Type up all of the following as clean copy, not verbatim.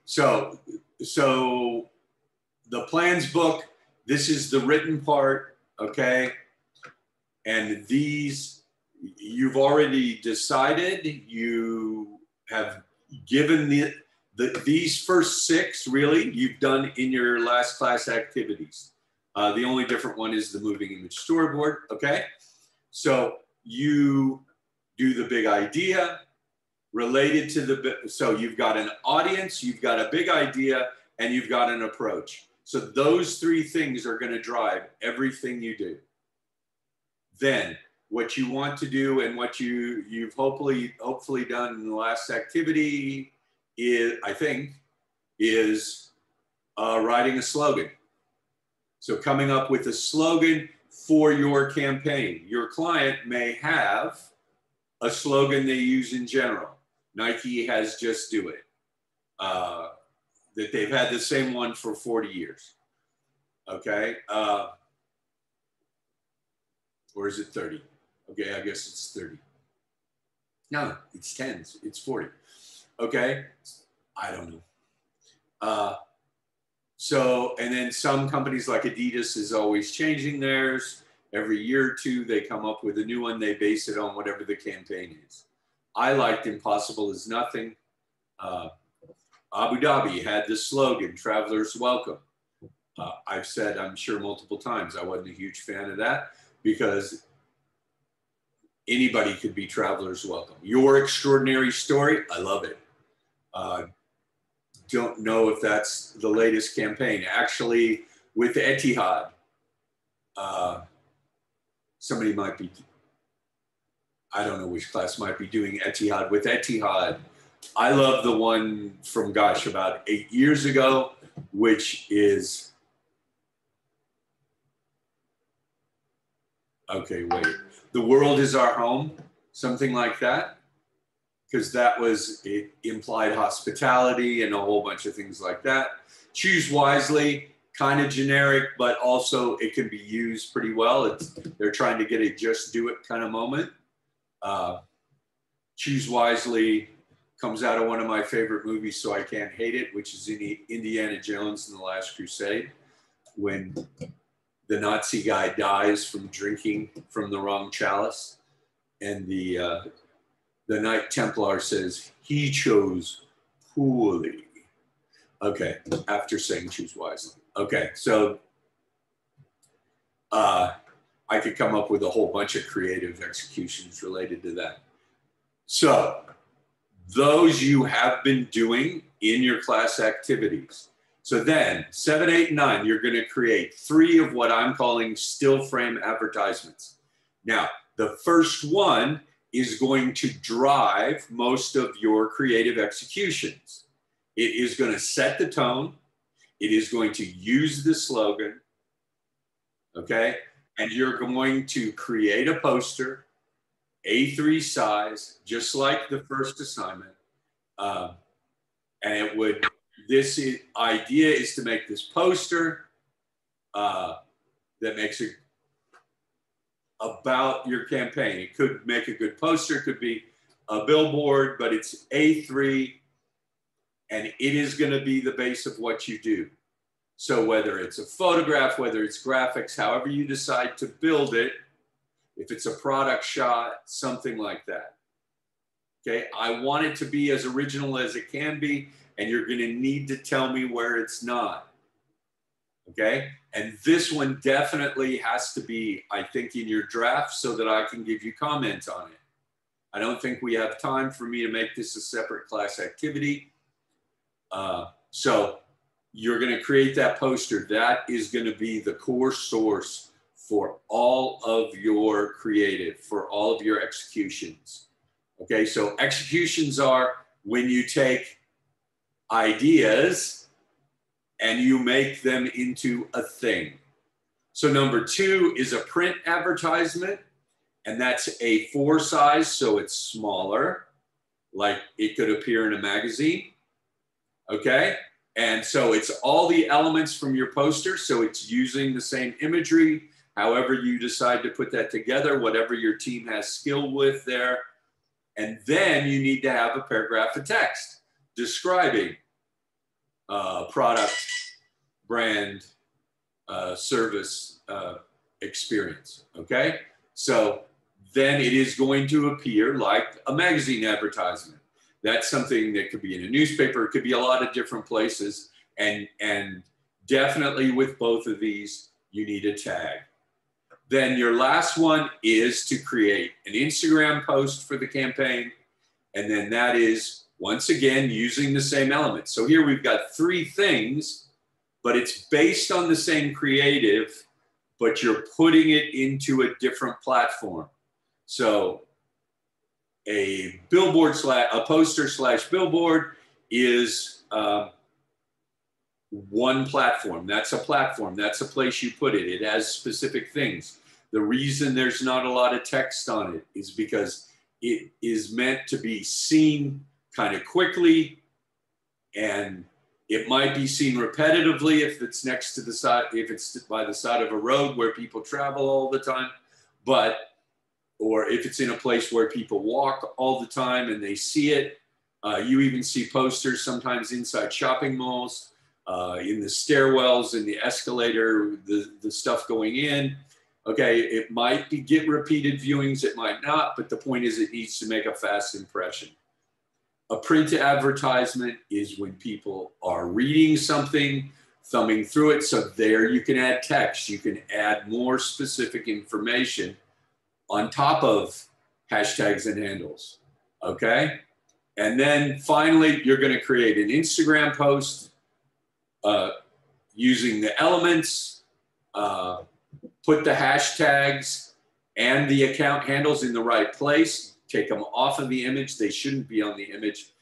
So, so the plans book, this is the written part, okay? And these, you've already decided, you have given these first 6 really, you've done in your last class activities. The only different one is the moving image storyboard, okay? So you do the big idea related to so you've got an audience, you've got a big idea, and you've got an approach. So those 3 things are going to drive everything you do. Then what you want to do and what you've hopefully done in the last activity is, I think, is writing a slogan. So coming up with a slogan for your campaign. Your client may have a slogan they use in general. Nike has "Just Do It." That they've had the same one for 40 years. Okay. Or is it 30? Okay, I guess it's 30. No, it's 10. It's 40. Okay, I don't know. So, and then some companies like Adidas is always changing theirs. Every year or 2, they come up with a new one. They base it on whatever the campaign is. I liked "Impossible is Nothing." Abu Dhabi had the slogan, "Travelers Welcome." I've said, I'm sure multiple times, I wasn't a huge fan of that because anybody could be travelers welcome. Your extraordinary story, I love it. Don't know if that's the latest campaign. Actually, with Etihad, somebody might be, I don't know which class might be doing Etihad. With Etihad, I love the one from, gosh, about 8 years ago, which is, okay, wait. "The world is our home," something like that. Because that was, it implied hospitality and a whole bunch of things like that. "Choose wisely," kind of generic, but also it can be used pretty well. They're trying to get a just do it kind of moment. "Choose wisely" comes out of one of my favorite movies, So I Can't Hate It, which is in Indiana Jones and the Last Crusade, when the Nazi guy dies from drinking from the wrong chalice. And the Knight Templar says, "He chose poorly." Okay, after saying "choose wisely." Okay, so I could come up with a whole bunch of creative executions related to that. So those you have been doing in your class activities. So then 7, 8, 9, you're going to create 3 of what I'm calling still frame advertisements. Now, the first one is going to drive most of your creative executions. It is going to set the tone. It is going to use the slogan, okay? And you're going to create a poster, A3 size, just like the first assignment. And it would, idea is to make this poster that makes it about your campaign. It could make a good poster, it could be a billboard, but it's A3, and it is going to be the base of what you do. So whether it's a photograph, whether it's graphics, however you decide to build it, if it's a product shot, something like that. Okay, I want it to be as original as it can be, and you're going to need to tell me where it's not. Okay, and this one definitely has to be, I think, in your draft so that I can give you comments on it. I don't think we have time for me to make this a separate class activity. So you're going to create that poster. That is going to be the core source for all of your creative, for all of your executions. Okay, so executions are when you take ideas and you make them into a thing. So number 2 is a print advertisement, and that's A4 size, so it's smaller, like it could appear in a magazine, okay? And so it's all the elements from your poster, so it's using the same imagery, however you decide to put that together, whatever your team has skill with there. And then you need to have a paragraph of text describing product, brand, service experience, okay? So then it is going to appear like a magazine advertisement. That's something that could be in a newspaper, it could be a lot of different places, and definitely with both of these, you need a tag. Then your last one is to create an Instagram post for the campaign, and then that is, once again, using the same elements. So here we've got 3 things, but it's based on the same creative, but you're putting it into a different platform. So a billboard a poster / billboard is one platform. That's a platform. That's a place you put it. It has specific things. The reason there's not a lot of text on it is because it is meant to be seen kind of quickly, and it might be seen repetitively if it's next to the side, if it's by the side of a road where people travel all the time, or if it's in a place where people walk all the time and they see it. You even see posters sometimes inside shopping malls, in the stairwells, in the escalator, the stuff going in. Okay, it might get repeated viewings, it might not, but the point is it needs to make a fast impression. A print advertisement is when people are reading something, thumbing through it. So there you can add text, you can add more specific information on top of hashtags and handles, okay? And then finally, you're gonna create an Instagram post using the elements, put the hashtags and the account handles in the right place, take them off of the image. They shouldn't be on the image.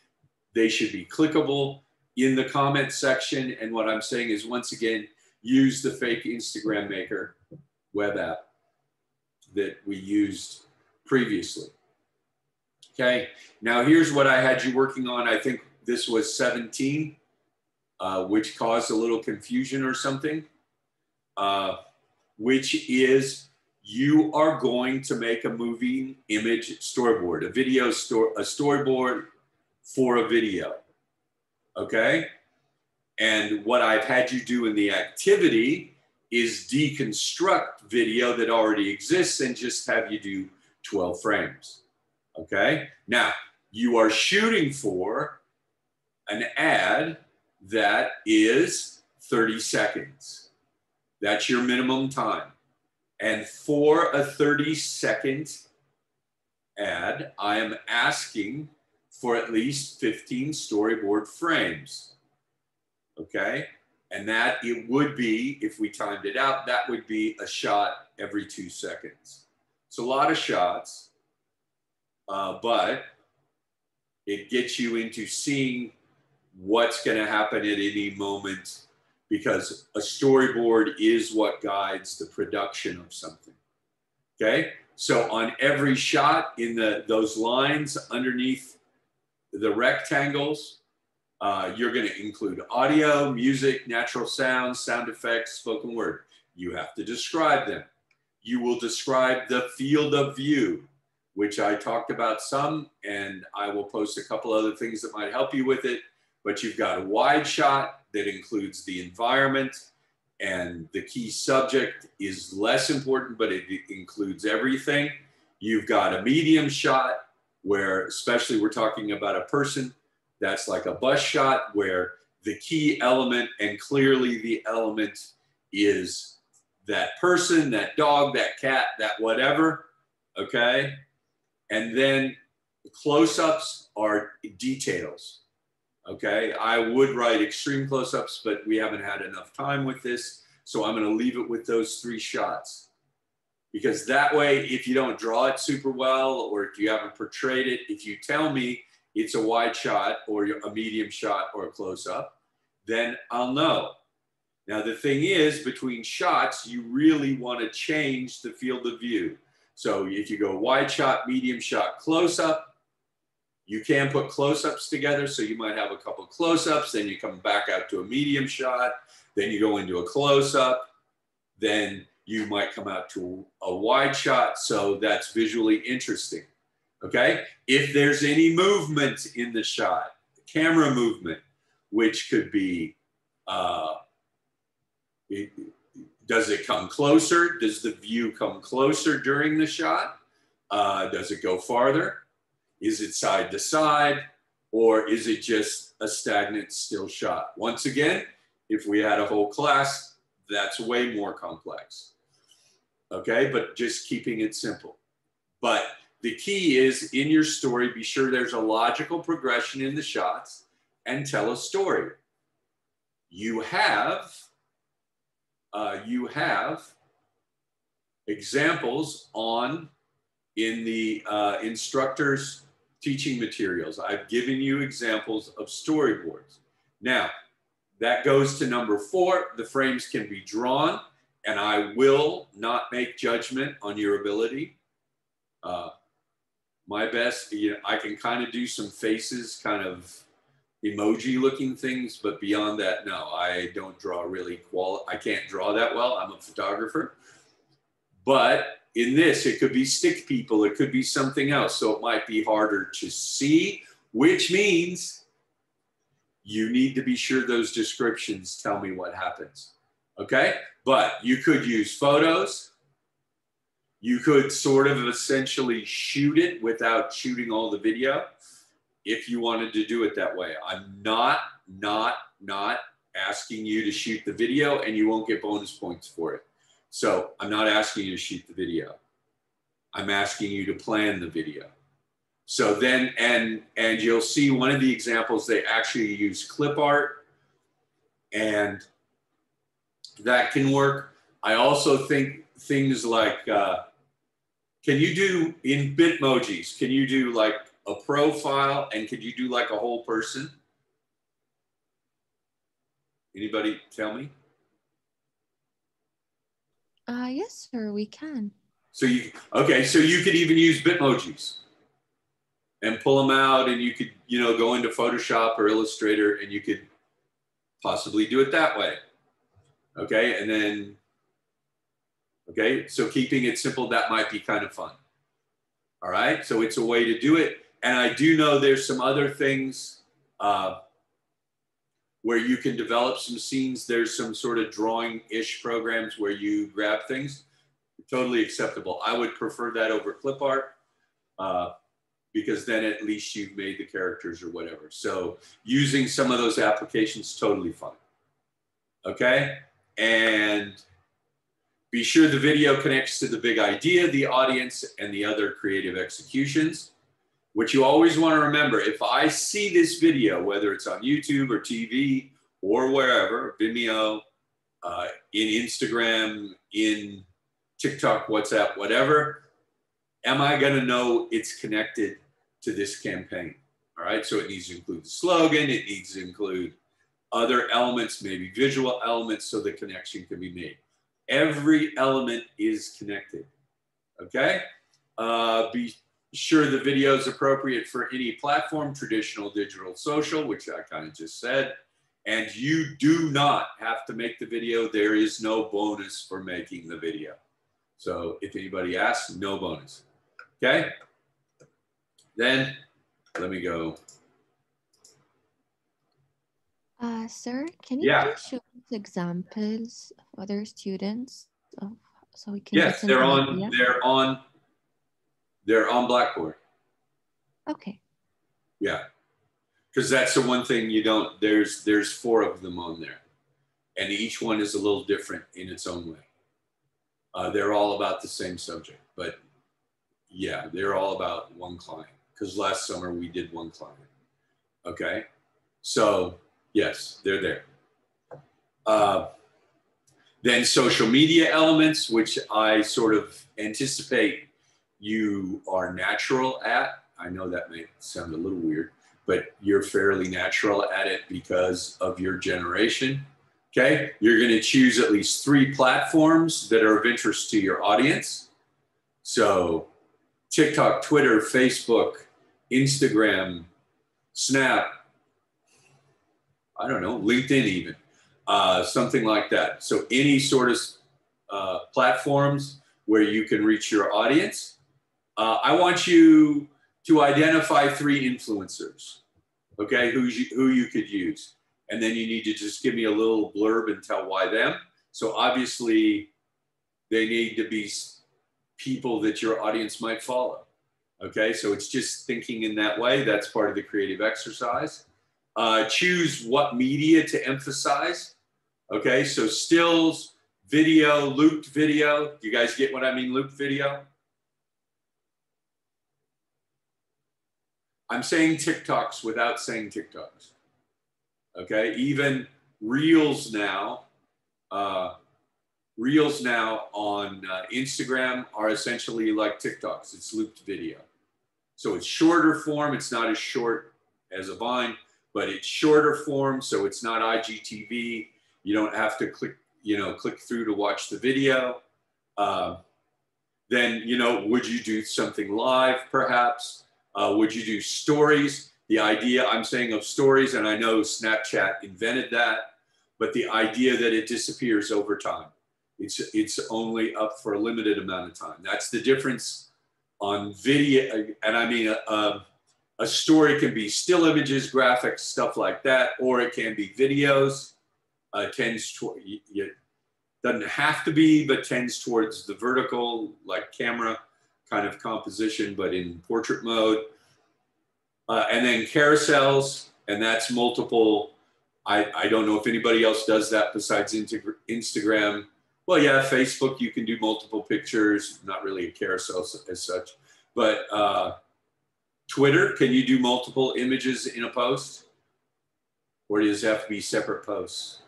They should be clickable in the comment section. And what I'm saying is, once again, use the fake Instagram Maker web app that we used previously. Okay, now here's what I had you working on. I think this was 17, which caused a little confusion or something, which is you are going to make a moving image storyboard, a storyboard for a video, okay? And what I've had you do in the activity is deconstruct video that already exists and just have you do 12 frames, okay? Now, you are shooting for an ad that is 30 seconds. That's your minimum time. And for a 30-second ad, I am asking for at least 15 storyboard frames, okay? And that it would be, if we timed it out, that would be a shot every 2 seconds. It's a lot of shots, but it gets you into seeing what's gonna happen at any moment, because a storyboard is what guides the production of something, okay? So on every shot in those lines underneath the rectangles, you're gonna include audio, music, natural sounds, sound effects, spoken word. You have to describe them. You will describe the field of view, which I talked about some, and I will post a couple other things that might help you with it. But you've got a wide shot that includes the environment, and the key subject is less important, but it includes everything. You've got a medium shot where, especially we're talking about a person, that's like a bus shot where the key element, and clearly the element, is that person, that dog, that cat, that whatever, okay? And then close-ups are details. Okay, I would write extreme close-ups, but we haven't had enough time with this. So I'm gonna leave it with those 3 shots, because that way, if you don't draw it super well, or if you haven't portrayed it, if you tell me it's a wide shot or a medium shot or a close-up, then I'll know. Now, the thing is, between shots, you really wanna change the field of view. So if you go wide shot, medium shot, close-up, you can put close-ups together, so you might have a couple close-ups, then you come back out to a medium shot, then you go into a close-up, then you might come out to a wide shot, so that's visually interesting, okay? If there's any movement in the shot, camera movement, which could be, does it come closer? Does the view come closer during the shot? Does it go farther? Is it side to side? Or is it just a stagnant still shot? Once again, if we had a whole class, that's way more complex. Okay, but just keeping it simple. But the key is in your story, be sure there's a logical progression in the shots and tell a story. You have examples in the instructor's teaching materials. I've given you examples of storyboards. Now, that goes to number 4. The frames can be drawn, and I will not make judgment on your ability. My best, I can kind of do some faces, kind of emoji looking things, but beyond that, no, I don't draw really I can't draw that well. I'm a photographer. But in this, it could be stick people, it could be something else. So it might be harder to see, which means you need to be sure those descriptions tell me what happens. Okay? But you could use photos. You could sort of essentially shoot it without shooting all the video if you wanted to do it that way. I'm not asking you to shoot the video, and you won't get bonus points for it. So I'm not asking you to shoot the video. I'm asking you to plan the video. So then, and you'll see one of the examples, they actually use clip art, and that can work. I also think things like, can you do in Bitmojis, can you do like a profile, and could you do like a whole person? Anybody tell me? Yes, sir, we can. So so you could even use Bitmojis and pull them out, and you could, go into Photoshop or Illustrator, and you could possibly do it that way. Okay, and then, so keeping it simple, that might be kind of fun. All right, so it's a way to do it. And I do know there's some other things where you can develop some scenes. There's some sort of drawing-ish programs where you grab things. Totally acceptable. I would prefer that over clip art because then at least you've made the characters or whatever. So using some of those applications, totally fine. Okay, and be sure the video connects to the big idea, the audience, and the other creative executions. What you always want to remember, if I see this video, whether it's on YouTube or TV or wherever, Vimeo, in Instagram, in TikTok, WhatsApp, whatever, am I going to know it's connected to this campaign? All right, so it needs to include the slogan, it needs to include other elements, maybe visual elements, so the connection can be made. Every element is connected, okay? Be sure the video is appropriate for any platform, traditional, digital, social, which I kind of just said. And you do not have to make the video. There is no bonus for making the video. So if anybody asks, no bonus, okay? Then let me go. Sir, can you please show us examples of other students so we can Yes, they're on Blackboard. Okay. Yeah, because that's the one thing you don't, there's 4 of them on there, and each one is a little different in its own way. They're all about the same subject, but yeah, they're all about one client, because last summer we did one client. Okay, so yes, they're there. Then social media elements, which I sort of anticipate you are natural at. I know that may sound a little weird, but you're fairly natural at it because of your generation. Okay, you're going to choose at least 3 platforms that are of interest to your audience. So TikTok, Twitter, Facebook, Instagram, Snap, I don't know, LinkedIn even, something like that. So any sort of platforms where you can reach your audience. I want you to identify 3 influencers, okay, who you could use. And then you need to just give me a little blurb and tell why them. So obviously they need to be people that your audience might follow. Okay, so it's just thinking in that way. That's part of the creative exercise. Choose what media to emphasize. Okay, so stills, video, looped video. Do you guys get what I mean, looped video? I'm saying TikToks without saying TikToks. Okay, even Reels now on Instagram are essentially like TikToks. It's looped video. So it's shorter form. It's not as short as a Vine, but it's shorter form. So it's not IGTV. You don't have to click through to watch the video. Then, would you do something live perhaps? Would you do stories? The idea I'm saying of stories, and I know Snapchat invented that, but the idea that it disappears over time. It's only up for a limited amount of time. That's the difference on video. And I mean, a story can be still images, graphics, stuff like that, or it can be videos. It doesn't have to be, but tends towards the vertical, like camera kind of composition, but in portrait mode. And then carousels, and that's multiple. I don't know if anybody else does that besides Instagram. Well, yeah, Facebook, you can do multiple pictures, not really a carousel as such. But Twitter, can you do multiple images in a post? Or does it have to be separate posts?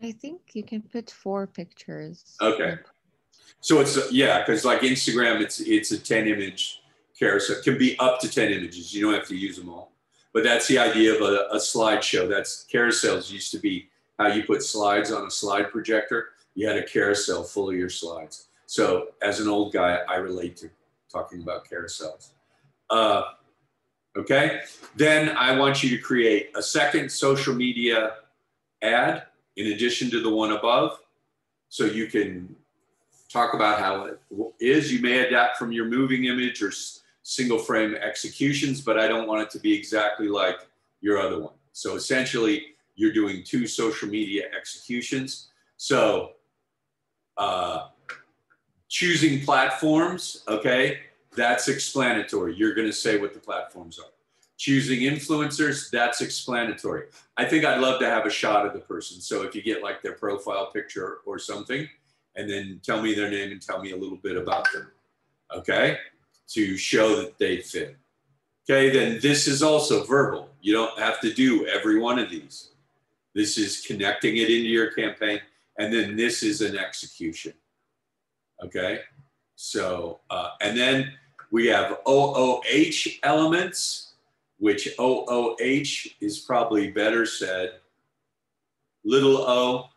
I think you can put 4 pictures. Okay. So it's, because like Instagram, it's a 10 image carousel. It can be up to 10 images. You don't have to use them all. But that's the idea of a slideshow. That's carousels used to be how you put slides on a slide projector. You had a carousel full of your slides. So as an old guy, I relate to talking about carousels. Okay. Then I want you to create a second social media ad in addition to the one above. So you can talk about how it is. You may adapt from your moving image or single frame executions, but I don't want it to be exactly like your other one. So essentially, you're doing 2 social media executions. So choosing platforms, okay, that's explanatory. You're going to say what the platforms are. Choosing influencers, that's explanatory. I think I'd love to have a shot of the person. So if you get like their profile picture or something, and then tell me their name and tell me a little bit about them, okay, to show that they fit. Okay, then this is also verbal. You don't have to do every one of these. This is connecting it into your campaign, and then this is an execution. Okay, so, and then we have OOH elements, which OOH is probably better said, little o,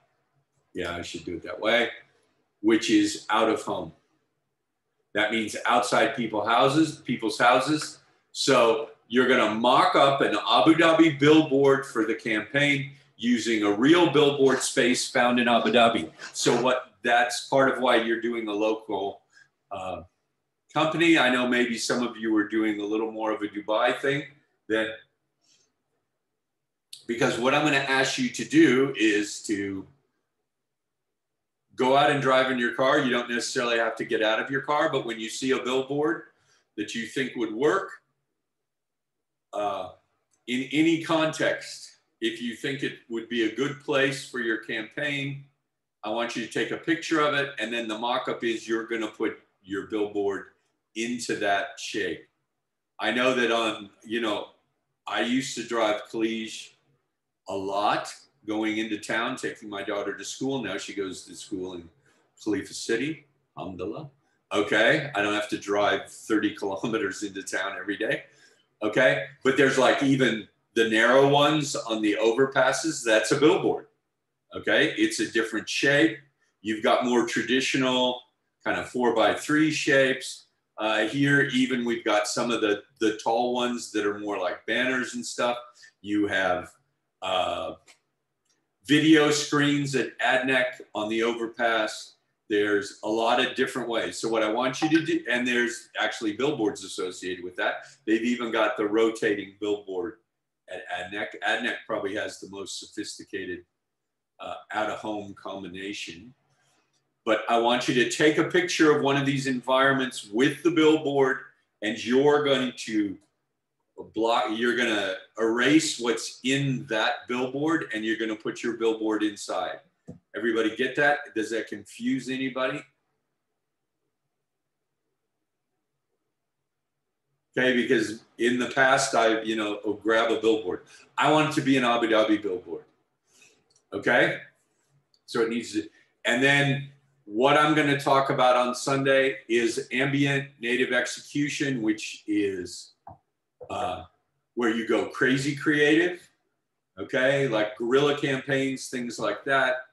yeah, I should do it that way, which is out of home. That means outside people's houses. So you're going to mock up an Abu Dhabi billboard for the campaign using a real billboard space found in Abu Dhabi. So that's part of why you're doing a local company. I know maybe some of you are doing a little more of a Dubai thing. Because what I'm going to ask you to do is to go out and drive in your car. You don't necessarily have to get out of your car, but when you see a billboard that you think would work in any context, if you think it would be a good place for your campaign, I want you to take a picture of it. And then the mock-up is you're going to put your billboard into that shape. I know that I used to drive Kalige a lot going into town, taking my daughter to school. Now she goes to school in Khalifa City, alhamdulillah. Okay, I don't have to drive 30 kilometers into town every day. Okay, but there's like even the narrow ones on the overpasses, that's a billboard. Okay, it's a different shape. You've got more traditional kind of 4x3 shapes. Here, even we've got some of the tall ones that are more like banners and stuff. You have video screens at AdNeck on the overpass. There's a lot of different ways. So what I want you to do, and there's actually billboards associated with that. They've even got the rotating billboard at AdNeck. heck, AdNet probably has the most sophisticated out-of-home combination. But I want you to take a picture of one of these environments with the billboard, and you're going to erase what's in that billboard, and you're going to put your billboard inside. Everybody get that? Does that confuse anybody? Okay, because in the past, grab a billboard. I want it to be an Abu Dhabi billboard. Okay, so it needs to, and then what I'm going to talk about on Sunday is ambient native execution, which is where you go crazy creative, okay, like guerrilla campaigns, things like that.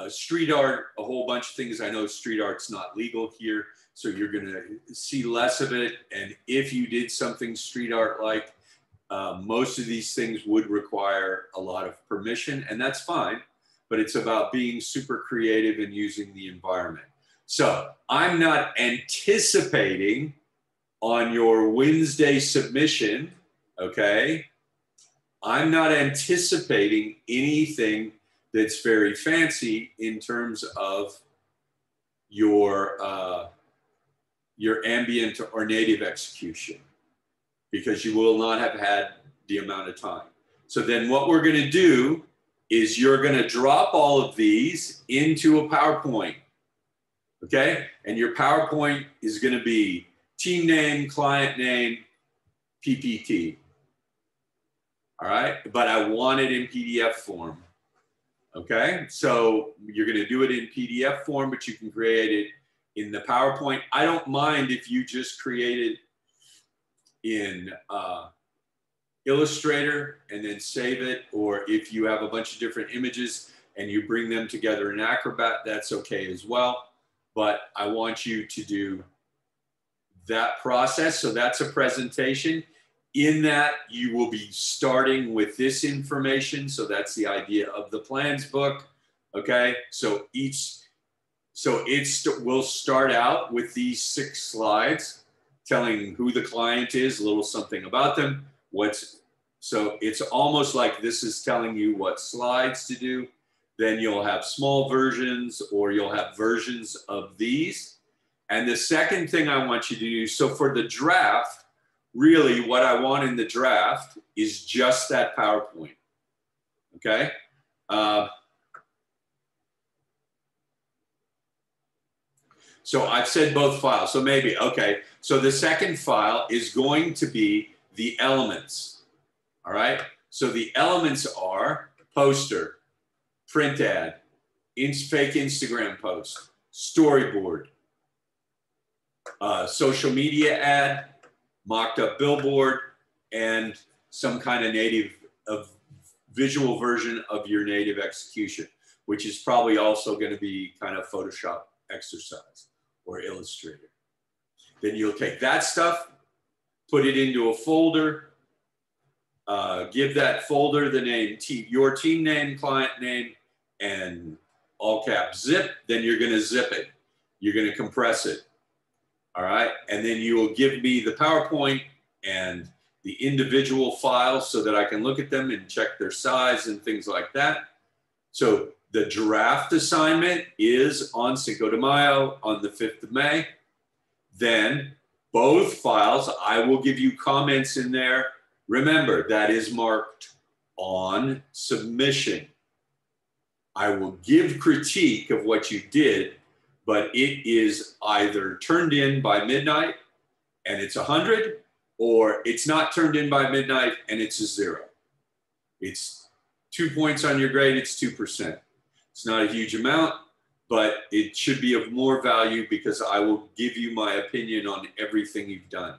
Street art, a whole bunch of things. I know street art's not legal here, so you're going to see less of it. And if you did something street art like, most of these things would require a lot of permission, and that's fine, but it's about being super creative and using the environment. So I'm not anticipating on your Wednesday submission, okay? I'm not anticipating anything that's very fancy in terms of your ambient or native execution, because you will not have had the amount of time. So then what we're going to do is you're going to drop all of these into a PowerPoint, okay? And your PowerPoint is going to be team name, client name, PPT, all right? But I want it in PDF form, okay? So you're going to do it in PDF form, but you can create it in the PowerPoint. I don't mind if you just create it in Illustrator and then save it, or if you have a bunch of different images and you bring them together in Acrobat, that's okay as well. But I want you to do that process. So that's a presentation. In that, you will be starting with this information. So that's the idea of the plans book, okay? So we'll start out with these 6 slides telling who the client is, a little something about them. So it's almost like this is telling you what slides to do. Then you'll have small versions, or you'll have versions of these. And the second thing I want you to do, so for the draft, really what I want in the draft is just that PowerPoint, okay? So I've said both files, so maybe, okay. So the second file is going to be the elements, all right? So the elements are poster, print ad, fake Instagram post, storyboard, social media ad, mocked up billboard, and some kind of visual version of your native execution, which is probably also going to be kind of Photoshop exercise or Illustrator. Then you'll take that stuff, put it into a folder, give that folder the name, your team name, client name, and all caps zip. Then you're going to zip it. You're going to compress it. All right. And then you will give me the PowerPoint and the individual files so that I can look at them and check their size and things like that. So the draft assignment is on Cinco de Mayo on the 5th of May. Then both files, I will give you comments in there. Remember, that is marked on submission. I will give critique of what you did, but it is either turned in by midnight and it's 100, or it's not turned in by midnight and it's a 0. It's 2 points on your grade, it's 2%. It's not a huge amount, but it should be of more value because I will give you my opinion on everything you've done.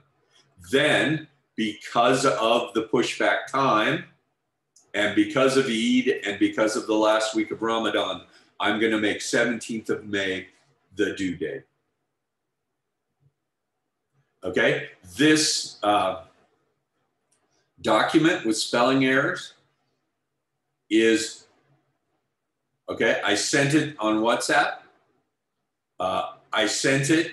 Then, because of the pushback time, and because of Eid, and because of the last week of Ramadan, I'm going to make 17th of May the due date. Okay, this document with spelling errors is, okay, I sent it on WhatsApp. I sent it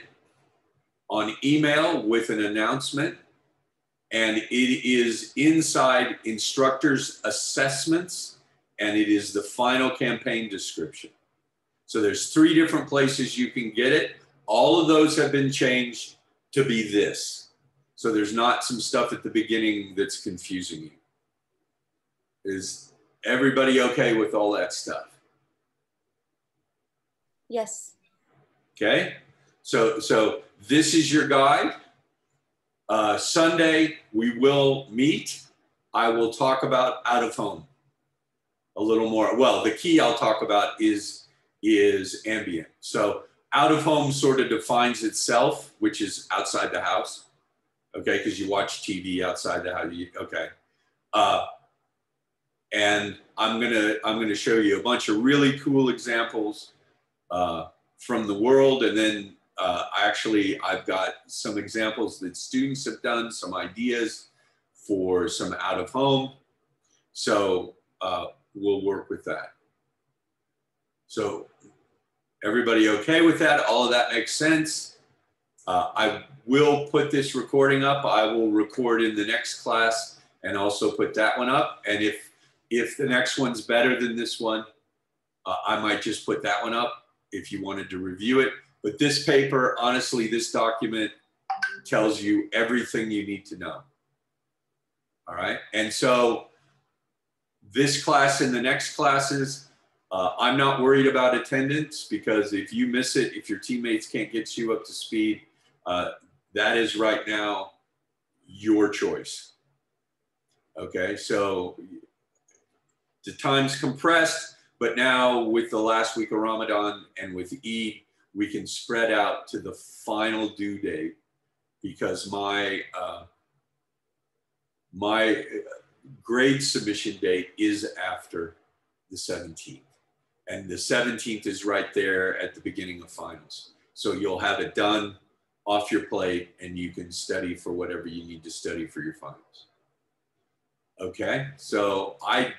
on email with an announcement. And it is inside instructors' assessments, and it is the final campaign description. So there's 3 different places you can get it. All of those have been changed to be this. So there's not some stuff at the beginning that's confusing you. Is everybody okay with all that stuff? Yes. Okay. So this is your guide. Sunday, we will meet. I will talk about out of home a little more. Well, the key I'll talk about is ambient. So out of home sort of defines itself, which is outside the house. Okay, because you watch TV outside the house. Okay. And I'm gonna show you a bunch of really cool examples from the world, and then I've got some examples that students have done, some ideas for some out of home. So we'll work with that. So everybody okay with that? All of that makes sense? I will put this recording up. I will record in the next class and also put that one up. And if the next one's better than this one, I might just put that one up if you wanted to review it. But this paper, honestly, this document tells you everything you need to know. All right. And so this class and the next classes, I'm not worried about attendance, because if you miss it, if your teammates can't get you up to speed, that is right now your choice. Okay. So the time's compressed, but now with the last week of Ramadan and with Eid, we can spread out to the final due date, because my grade submission date is after the 17th. And the 17th is right there at the beginning of finals. So you'll have it done, off your plate, and you can study for whatever you need to study for your finals. Okay, so I